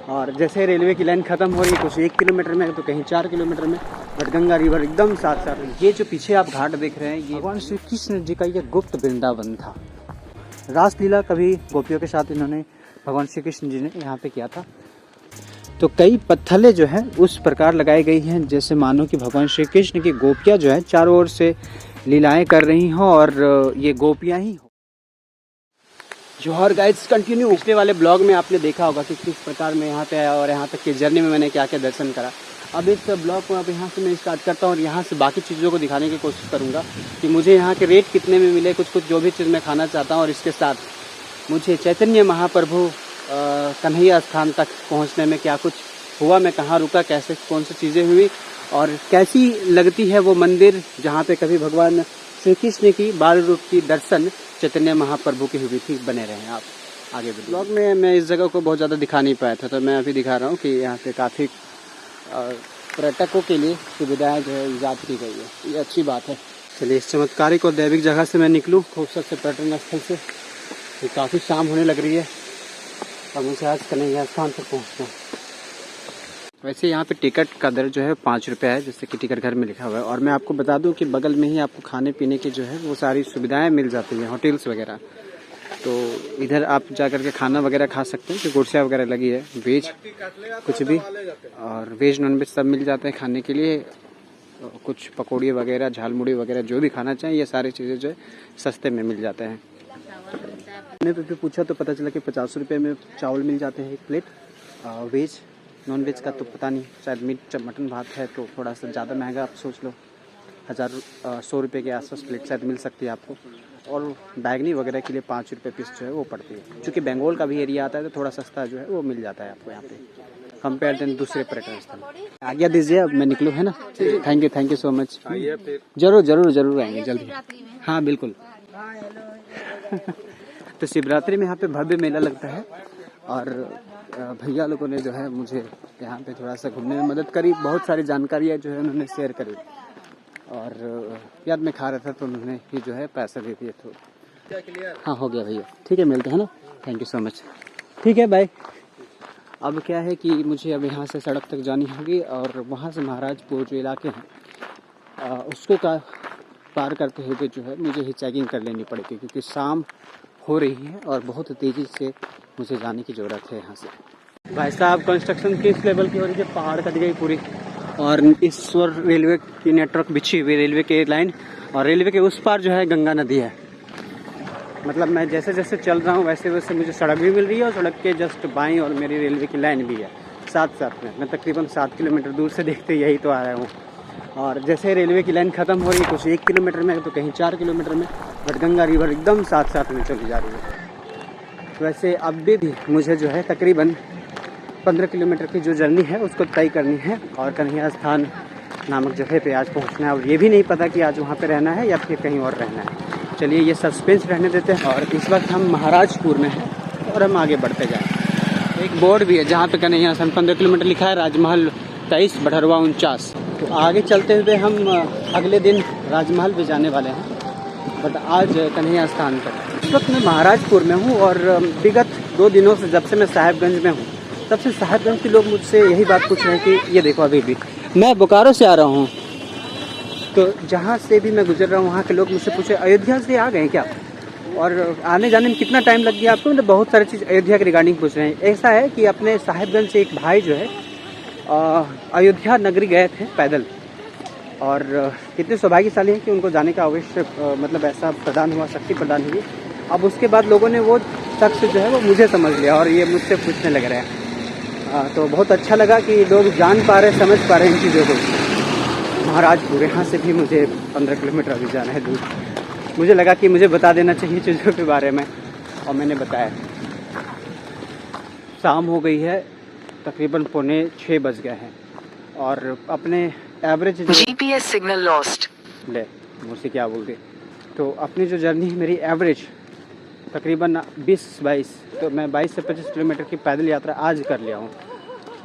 और जैसे रेलवे की लाइन ख़त्म हो रही है कुछ 1 किलोमीटर में तो कहीं 4 किलोमीटर में गंगा रिवर एकदम साथ साथ। ये जो पीछे आप घाट देख रहे हैं ये भगवान श्री कृष्ण जी का ये गुप्त वृंदावन था। रासलीला कभी गोपियों के साथ इन्होंने भगवान श्री कृष्ण जी ने यहाँ पे किया था। तो कई पत्थलें जो हैं उस प्रकार लगाई गई हैं जैसे मानो कि भगवान श्री कृष्ण की गोपियाँ जो हैं चारों ओर से लीलाएं कर रही हों और ये गोपियाँ ही हो। जोहर गाइड्स कंटिन्यू। पिछले वाले ब्लॉग में आपने देखा होगा कि किस प्रकार मैं यहाँ पे आया और यहाँ तक की जर्नी में मैंने क्या क्या दर्शन करा। अब इस ब्लॉग को अब यहाँ से मैं स्टार्ट करता हूँ और यहाँ से बाकी चीज़ों को दिखाने की कोशिश करूँगा कि मुझे यहाँ के रेट कितने में मिले, कुछ जो भी चीज़ मैं खाना चाहता हूँ। और इसके साथ मुझे चैतन्य महाप्रभु कन्हैया स्थान तक पहुँचने में क्या कुछ हुआ, मैं कहाँ रुका, कैसे कौन सी चीज़ें हुई और कैसी लगती है वो मंदिर जहाँ पे कभी भगवान श्री कृष्ण की बाल रूप की दर्शन चैतन्य महाप्रभु की हुई थी। बने रहे आप आगे भी। ब्लॉग में मैं इस जगह को बहुत ज़्यादा दिखा नहीं पाया था तो मैं अभी दिखा रहा हूँ कि यहाँ पे काफ़ी पर्यटकों के लिए सुविधाएं जो है ईजाद की गई है। ये अच्छी बात है। चलिए इस चमत्कारिक और दैविक जगह से मैं निकलूँ खूबसूरत से पर्यटन स्थल से। ये काफ़ी शाम होने लग रही है और मुझे आज कन्हैया स्थान पर पहुँचना। वैसे यहाँ पे टिकट का दर जो है 5 रुपये है जैसे कि टिकट घर में लिखा हुआ है। और मैं आपको बता दूँ कि बगल में ही आपको खाने पीने की जो है वो सारी सुविधाएं मिल जाती हैं, होटल्स वगैरह। तो इधर आप जा कर के खाना वगैरह खा सकते हैं, जो कुर्सियाँ वगैरह लगी है, वेज कुछ भी और वेज नॉन वेज सब मिल जाते हैं खाने के लिए। कुछ पकौड़ी वगैरह, झालमुड़ी वगैरह जो भी खाना चाहें ये सारी चीज़ें जो है सस्ते में मिल जाते हैं। मैंने भी पूछा तो पता चला कि 50 रुपये में चावल मिल जाते हैं 1 प्लेट। वेज नॉन वेज का तो पता नहीं, शायद मीट मटन भात है तो थोड़ा सा ज़्यादा महंगा आप सोच लो, 100 रुपये के आसपास प्लेट शायद मिल सकती है आपको। और बैगनी वगैरह के लिए 5 रुपये पीस जो है वो पड़ती है। चूँकि बंगाल का भी एरिया आता है तो थोड़ा सस्ता जो है वो मिल जाता है आपको यहाँ पे कंपेयर टू दूसरे पर्यटन स्थल। आज्ञा दीजिए अब मैं निकलूँ, है ना। Thank you so much. जरूर आएंगे जल्दी। हाँ बिल्कुल। तो शिवरात्रि में यहाँ पे भव्य मेला लगता है और भैया लोगों ने जो है मुझे यहाँ पे थोड़ा सा घूमने में मदद करी। बहुत सारी जानकारियाँ जो है उन्होंने शेयर करी और याद में खा रहा था तो उन्होंने ही जो है पैसा दे दिए। तो हाँ हो गया भैया, ठीक है मिलते हैं ना। Thank you so much. ठीक है बाय। अब क्या है कि मुझे अब यहाँ से सड़क तक जानी होगी और वहाँ से महाराजपुर जो इलाके हैं उसको पार करते हुए जो है मुझे हिचहाइकिंग कर लेनी पड़ेगी क्योंकि शाम हो रही है और बहुत तेज़ी से मुझे जाने की ज़रूरत है यहाँ से। भाई साहब कंस्ट्रक्शन किस लेवल की हो रही है, पहाड़ कट गई पूरी और इस ओर रेलवे की नेटवर्क बिछी हुई, रेलवे के लाइन और रेलवे के उस पार जो है गंगा नदी है। मतलब मैं जैसे जैसे चल रहा हूँ वैसे वैसे मुझे सड़क भी मिल रही है और सड़क के जस्ट बाईं और मेरी रेलवे की लाइन भी है साथ साथ में। मैं तकरीबन 7 किलोमीटर दूर से देखते यही तो आ रहा हूँ और जैसे रेलवे की लाइन ख़त्म हो रही है कुछ 1 किलोमीटर में तो कहीं 4 किलोमीटर में गंगा रिवर एकदम साथ साथ में चली जा रही है। वैसे अब भी मुझे जो है तकरीबन 15 किलोमीटर की जो जर्नी है उसको तय करनी है और कन्हैया स्थान नामक जगह पे आज पहुंचना है और ये भी नहीं पता कि आज वहाँ पे रहना है या फिर कहीं और रहना है। चलिए ये सस्पेंस रहने देते हैं। और इस वक्त हम महाराजपुर में हैं और हम आगे बढ़ते जाएँ। एक बोर्ड भी है जहाँ पे कन्हैया स्थान 15 किलोमीटर लिखा है, राजमहल 23 बढ़रवा 49। तो आगे चलते हुए हम अगले दिन राजमहल भी जाने वाले हैं बट आज कन्हैया स्थान पर। इस वक्त मैं महाराजपुर में हूँ और विगत 2 दिनों से जब से मैं साहिबगंज में हूँ तब से साहिबगंज के लोग मुझसे यही बात पूछ रहे हैं कि ये देखो अभी भी मैं बोकारो से आ रहा हूँ तो जहाँ से भी मैं गुजर रहा हूँ वहाँ के लोग मुझसे पूछे अयोध्या से आ गए क्या और आने जाने में कितना टाइम लग गया आपको। मतलब बहुत सारी चीज़ अयोध्या के रिगार्डिंग पूछ रहे हैं। ऐसा है कि अपने साहिबगंज से एक भाई जो है अयोध्या नगरी गए थे पैदल और कितने सौभाग्यशाली हैं कि उनको जाने का अवश्य मतलब ऐसा प्रदान हुआ, शक्ति प्रदान हुई। अब उसके बाद लोगों ने वो शख्स जो है वो मुझे समझ लिया और ये मुझसे पूछने लग रहे हैं। तो बहुत अच्छा लगा कि लोग जान पा रहे, समझ पा रहे इन चीज़ों को। महाराजपुर यहाँ से भी मुझे 15 किलोमीटर अभी जाना है दूर। मुझे लगा कि मुझे बता देना चाहिए चीज़ों के बारे में और मैंने बताया। शाम हो गई है, तकरीबन 5:45 बज गए हैं और अपने एवरेज GPS सिग्नल लॉस्ट ले मुझसे क्या बोल गए। तो अपनी जो जर्नी है मेरी एवरेज तकरीबन 20-22 तो मैं 22 से 25 किलोमीटर की पैदल यात्रा आज कर लिया हूँ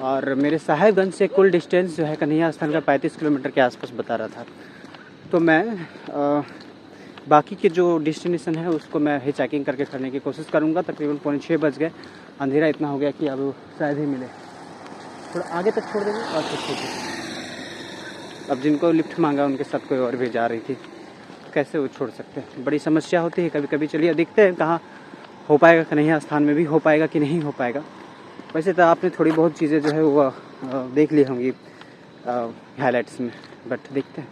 और मेरे साहिबगंज से कुल डिस्टेंस जो है कन्हैया स्थान का 35 किलोमीटर के आसपास बता रहा था। तो मैं बाकी के जो डेस्टिनेशन है उसको मैं हिचहाइकिंग करके करने की कोशिश करूँगा। तकरीबन 5:45 बज गए, अंधेरा इतना हो गया कि अब शायद ही मिले। थोड़ा आगे तक छोड़ देंगे और फिर छोड़। अब जिनको लिफ्ट मांगा उनके साथ कोई और भी जा रही थी, कैसे वो छोड़ सकते हैं, बड़ी समस्या होती है कभी कभी। चलिए देखते हैं कहाँ हो पाएगा, कन्हैया स्थान में भी हो पाएगा कि नहीं हो पाएगा। वैसे तो आपने थोड़ी बहुत चीज़ें जो है वो देख ली होंगी हाईलाइट्स में, बट देखते हैं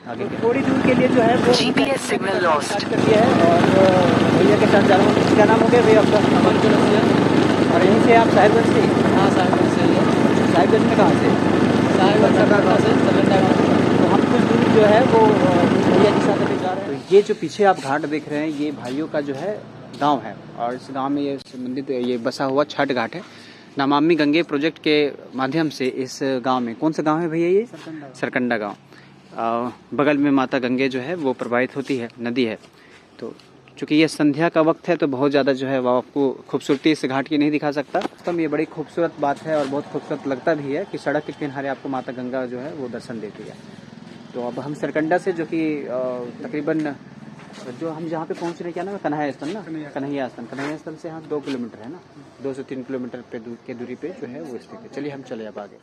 आगे। थोड़ी दूर के लिए जो है वो GPS signal lost. स्टार्ट कर दिया है और भैया के साथ जा रहा हूँ। क्या नाम हो गया भैया आपका? अमन की तरफ से। और यहीं से आप साहिबगंज से? हाँ, साहिबगंज से ही है। साहिबगंज में कहाँ से? साहिबगंज सरकार से चलंडा गाँव। तो हम कुछ दूर जो है वो भैया के साथ अभी जा रहे हैं। तो ये जो पीछे आप घाट देख रहे हैं ये भाइयों का जो है गांव है, और इस गांव में ये संबंधित ये बसा हुआ छठ घाट है। नमामि गंगे प्रोजेक्ट के माध्यम से इस गांव में, कौन सा गांव है भैया ये? सरकंडा गांव। बगल में माता गंगे जो है वो प्रवाहित होती है, नदी है। तो चूँकि ये संध्या का वक्त है तो बहुत ज़्यादा जो है वो आपको खूबसूरती इस घाट की नहीं दिखा सकता। तो ये बड़ी खूबसूरत बात है और बहुत खूबसूरत लगता भी है कि सड़क के किनारे आपको माता गंगा जो है वो दर्शन देती है। तो अब हम सरकंडा से, जो कि तकरीबन जो हम जहाँ पे पहुँच रहे, क्या नाम है, कन्हैया स्थल ना? कन्हैया स्थल से यहाँ 2 किलोमीटर है ना, 2 से 3 किलोमीटर के दूरी पे जो है वो स्थित है। चलिए हम चले अब आगे।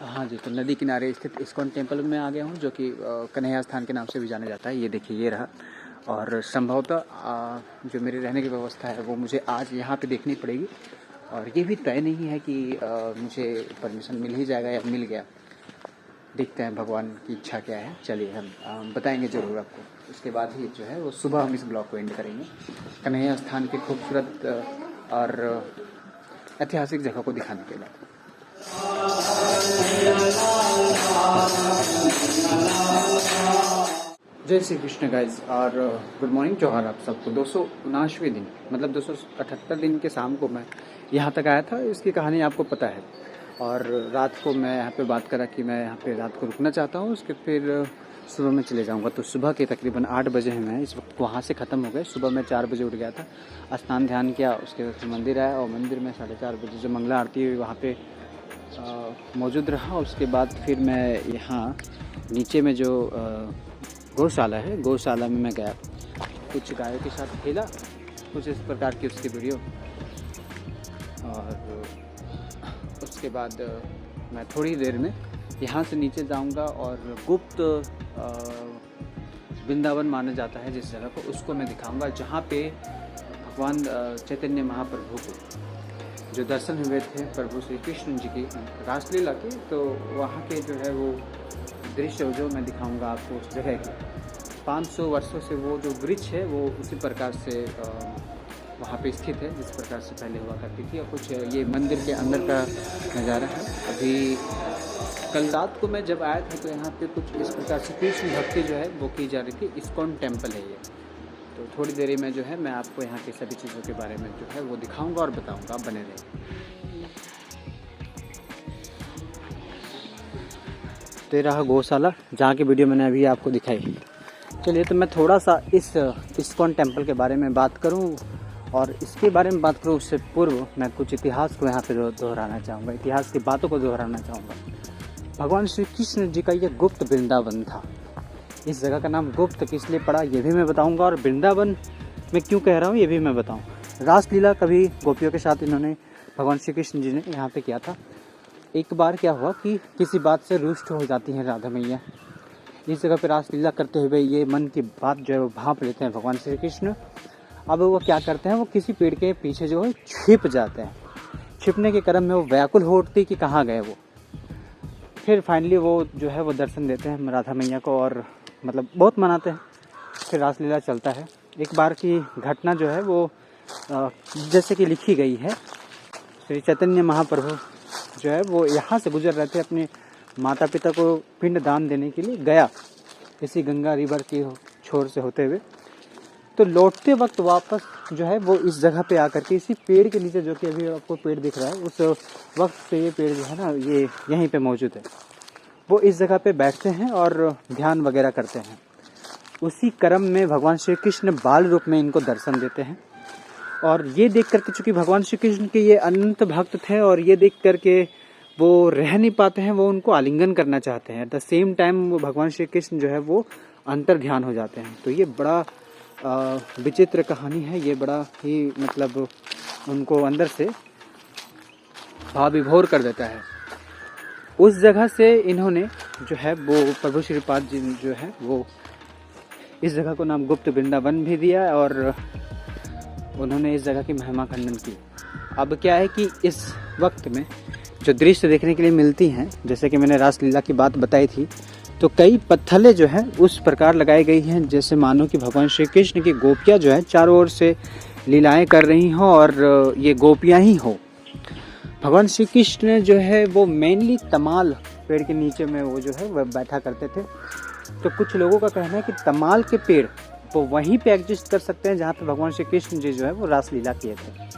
हाँ जी, तो नदी किनारे स्थित इस्कॉन टेम्पल में आ गया हूँ, जो कि कन्हैया स्थान के नाम से भी जाना जाता है। ये देखिए ये रहा, और संभवतः जो मेरे रहने की व्यवस्था है वो मुझे आज यहाँ पे देखनी पड़ेगी, और ये भी तय नहीं है कि मुझे परमिशन मिल ही जाएगा या मिल गया। देखते हैं भगवान की इच्छा क्या है। चलिए हम बताएंगे ज़रूर आपको। उसके बाद ही जो है वो सुबह हम इस ब्लॉग को एंड करेंगे, कन्हैया स्थान की खूबसूरत और ऐतिहासिक जगह को दिखाने के बाद। जय श्री कृष्ण गाइज, और गुड मॉर्निंग, जोहार आप सबको। 279वें दिन, मतलब 278 दिन के शाम को मैं यहाँ तक आया था। इसकी कहानी आपको पता है, और रात को मैं यहाँ पे बात करा कि मैं यहाँ पे रात को रुकना चाहता हूँ, उसके फिर सुबह में चले जाऊँगा। तो सुबह के तकरीबन 8 बजे हैं, मैं इस वक्त वहाँ से ख़त्म हो गए। सुबह मैं 4 बजे उठ गया था, स्नान ध्यान किया, उसके बाद मंदिर आया, और मंदिर में 4:30 बजे जो मंगला आरती हुई वहाँ पे मौजूद रहा। उसके बाद फिर मैं यहाँ नीचे में जो गौशाला है, गौशाला में मैं गया, कुछ गायों के साथ खेला, कुछ इस प्रकार की उसकी वीडियो, और उसके बाद मैं थोड़ी देर में यहाँ से नीचे जाऊँगा और गुप्त वृंदावन माना जाता है जिस जगह को, उसको मैं दिखाऊँगा, जहाँ पे भगवान चैतन्य महाप्रभु को जो दर्शन हुए थे प्रभु श्री कृष्ण जी की रासलीला की, तो वहाँ के जो है वो दृश्य जो मैं दिखाऊंगा आपको उस जगह के। 500 वर्षों से वो जो वृक्ष है वो उसी प्रकार से वहाँ पे स्थित है जिस प्रकार से पहले हुआ करती थी। और कुछ ये मंदिर के अंदर का नज़ारा है। अभी कल रात को मैं जब आया था तो यहाँ पे कुछ इस प्रकार से कृष्ण भक्ति जो है वो की जा रही थी। इस्कॉन टेम्पल है ये। तो थोड़ी देरी में जो है मैं आपको यहाँ की सभी चीज़ों के बारे में जो है वो दिखाऊंगा और बताऊंगा, आप बने रहें। तो ये रहा गौशाला जहाँ की वीडियो मैंने अभी आपको दिखाई। चलिए तो मैं थोड़ा सा इस इस्कॉन टेम्पल के बारे में बात करूँ, और इसके बारे में बात करूँ उससे पूर्व मैं कुछ इतिहास को यहाँ पे दोहराना चाहूँगा, इतिहास की बातों को दोहराना चाहूँगा। भगवान श्री कृष्ण जी का ये गुप्त वृंदावन था। इस जगह का नाम गुप्त किस लिए पड़ा ये भी मैं बताऊंगा, और वृंदावन मैं क्यों कह रहा हूँ ये भी मैं बताऊँ। रासलीला कभी गोपियों के साथ इन्होंने भगवान श्री कृष्ण जी ने यहाँ पे किया था। एक बार क्या हुआ कि किसी बात से रुष्ट हो जाती हैं राधा मैया। इस जगह पे रासलीला करते हुए ये मन की बात जो है वो भांप लेते हैं भगवान श्री कृष्ण। अब वो क्या करते हैं, वो किसी पेड़ के पीछे जो है छिप जाते हैं। छिपने के क्रम में वो व्याकुल हो उठती कि कहाँ गए वो। फिर फाइनली वो जो है वो दर्शन देते हैं राधा मैया को, और मतलब बहुत मनाते हैं। फिर रासलीला चलता है। एक बार की घटना जो है वो जैसे कि लिखी गई है, श्री चैतन्य महाप्रभु जो है वो यहाँ से गुजर रहे थे, अपने माता पिता को पिंड दान देने के लिए गया इसी गंगा रिवर की छोर से होते हुए। तो लौटते वक्त वापस जो है वो इस जगह पे आकर के इसी पेड़ के नीचे, जो कि अभी आपको पेड़ दिख रहा है, उस वक्त से ये पेड़ जो है ना ये यहीं पे मौजूद है। वो इस जगह पे बैठते हैं और ध्यान वगैरह करते हैं। उसी क्रम में भगवान श्री कृष्ण बाल रूप में इनको दर्शन देते हैं। और ये देख करके, चूँकि भगवान श्री कृष्ण के ये अनंत भक्त थे, और ये देख करके वो रह नहीं पाते हैं, वो उनको आलिंगन करना चाहते हैं। एट द सेम टाइम वो भगवान श्री कृष्ण जो है वो अंतर ध्यान हो जाते हैं। तो ये बड़ा विचित्र कहानी है। ये बड़ा ही मतलब उनको अंदर से भाव विभोर कर देता है। उस जगह से इन्होंने जो है वो प्रभु श्रीपाद जी जो है वो इस जगह को नाम गुप्त वृंदावन भी दिया और उन्होंने इस जगह की महिमा खंडन की। अब क्या है कि इस वक्त में जो दृश्य देखने के लिए मिलती हैं, जैसे कि मैंने रासलीला की बात बताई थी, तो कई पत्थलें जो हैं उस प्रकार लगाई गई हैं जैसे मानो कि भगवान श्री कृष्ण की गोपियाँ जो है चारों ओर से लीलाएं कर रही हों और ये गोपियाँ ही हो। भगवान श्री कृष्ण जो है वो मेनली तमाल पेड़ के नीचे में वो जो है वह बैठा करते थे। तो कुछ लोगों का कहना है कि तमाल के पेड़ वो वहीं पे एग्जिस्ट कर सकते हैं जहाँ पे भगवान श्री कृष्ण जी जो है वो रासलीला किए थे।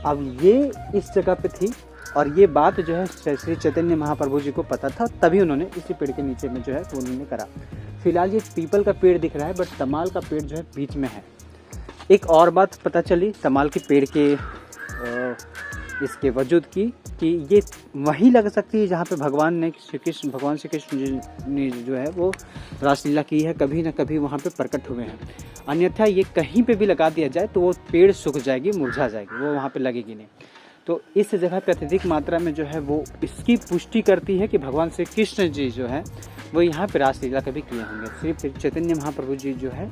अब ये इस जगह पे थी और ये बात जो है श्री चैतन्य महाप्रभु जी को पता था, तभी उन्होंने इसी पेड़ के नीचे में जो है वो उन्होंने करा। फिलहाल ये पीपल का पेड़ दिख रहा है बट तमाल का पेड़ जो है बीच में है। एक और बात पता चली तमाल के पेड़ के इसके वजूद की कि ये वहीं लग सकती है जहाँ पे भगवान श्री कृष्ण जी ने जो है वो रासलीला की है, कभी ना कभी वहाँ पे प्रकट हुए हैं। अन्यथा ये कहीं पे भी लगा दिया जाए तो वो पेड़ सूख जाएगी, मुरझा जाएगी, वो वहाँ पे लगेगी नहीं। तो इस जगह पे अत्यधिक मात्रा में जो है वो इसकी पुष्टि करती है कि भगवान श्री कृष्ण जी जो है वो यहाँ पे रासलीला कभी किए होंगे। श्री चैतन्य महाप्रभु जी जो है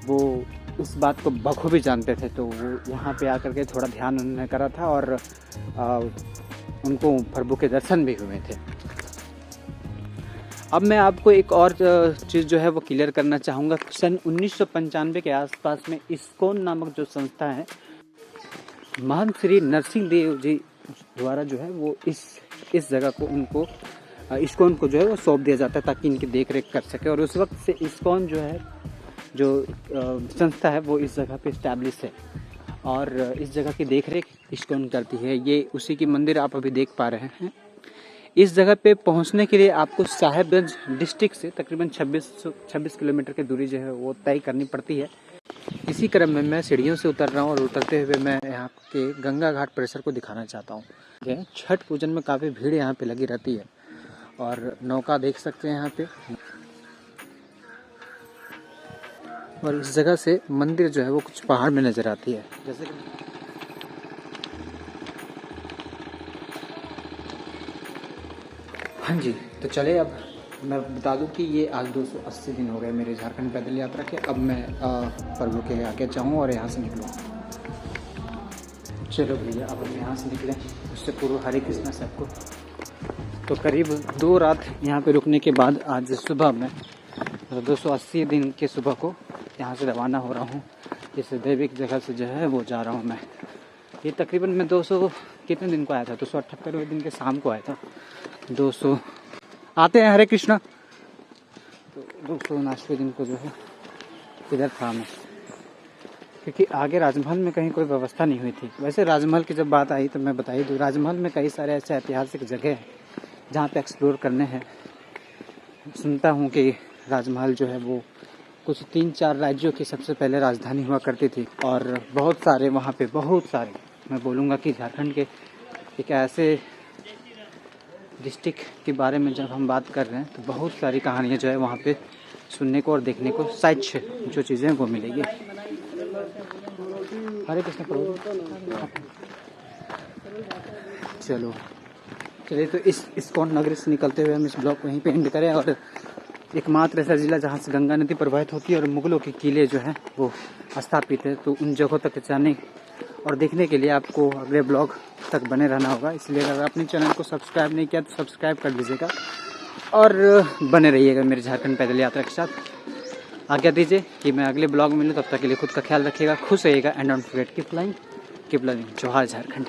वो इस बात को बखूबी जानते थे, तो वो यहाँ पे आकर के थोड़ा ध्यान उन्होंने करा था और उनको प्रभु के दर्शन भी हुए थे। अब मैं आपको एक और चीज़ जो है वो क्लियर करना चाहूँगा। सन 1995 के आसपास में इस्कॉन नामक जो संस्था है, महंत श्री नरसिंह देव जी द्वारा जो है वो इस जगह को उनको इस्कॉन को जो है वो सौंप दिया जाता है ताकि इनकी देख रेख कर सके। और उस वक्त से इस्कॉन जो है जो संस्था है वो इस जगह पे इस्टेब्लिश है और इस जगह की देखरेख इस्कॉन करती है। ये उसी की मंदिर आप अभी देख पा रहे हैं। इस जगह पे पहुंचने के लिए आपको साहेबगंज डिस्ट्रिक्ट से तकरीबन 26 किलोमीटर की दूरी जो है वो तय करनी पड़ती है। इसी क्रम में मैं सीढ़ियों से उतर रहा हूँ और उतरते हुए मैं यहाँ के गंगा घाट परिसर को दिखाना चाहता हूँ। छठ पूजन में काफ़ी भीड़ यहाँ पे लगी रहती है और नौका देख सकते हैं यहाँ पे। और इस जगह से मंदिर जो है वो कुछ पहाड़ में नज़र आती है, जैसे कि हाँ जी। तो चले अब मैं बता दूं कि ये आज 280 दिन हो गए मेरे झारखंड पैदल यात्रा के। अब मैं प्रभु के आगे जाऊँ और यहाँ से निकलूँ। चलो भैया अब हम यहाँ से निकलें, उससे पूर्व हरे कृष्णा सबको। तो करीब 2 रात यहाँ पे रुकने के बाद आज सुबह में 280 दिन के सुबह को यहाँ से रवाना हो रहा हूँ। इस दैविक जगह से जो है वो जा रहा हूँ मैं। ये तकरीबन मैं 200 कितने दिन को आया था, 278वें दिन के शाम को आया था। 200 आते हैं हरे कृष्णा। तो 279वें दिन को जो है इधर था मैं, क्योंकि आगे राजमहल में कहीं कोई व्यवस्था नहीं हुई थी। वैसे राजमहल की जब बात आई तो मैं बता ही दूँ, राजमहल में कई सारे ऐसे ऐतिहासिक जगह हैं जहाँ पे एक्सप्लोर करने हैं। सुनता हूँ कि राजमहल जो है वो कुछ 3-4 राज्यों की सबसे पहले राजधानी हुआ करती थी और बहुत सारे वहाँ पे बहुत सारे, मैं बोलूँगा कि झारखंड के एक ऐसे डिस्ट्रिक्ट के बारे में जब हम बात कर रहे हैं तो बहुत सारी कहानियाँ जो है वहाँ पे सुनने को और देखने को सच जो चीज़ें वो मिलेगी। हरे कृष्ण प्रभु। चलिए तो इस इस्कॉन नगरी से निकलते हुए हम इस ब्लॉग को यहीं पे एंड करें। और एकमात्र ऐसा जिला जहाँ से गंगा नदी प्रवाहित होती है और मुगलों के किले जो हैं वो स्थापित है, तो उन जगहों तक जाने और देखने के लिए आपको अगले ब्लॉग तक बने रहना होगा। इसलिए अगर आपने चैनल को सब्सक्राइब नहीं किया तो सब्सक्राइब कर लीजिएगा और बने रहिएगा मेरे झारखंड पैदल यात्रा के साथ। आज्ञा दीजिए कि मैं अगले ब्लॉग में मिलूँ, तब तक के लिए खुद का ख्याल रखिएगा, खुश रहिएगा and don't forget keep loving जोहार झारखंड।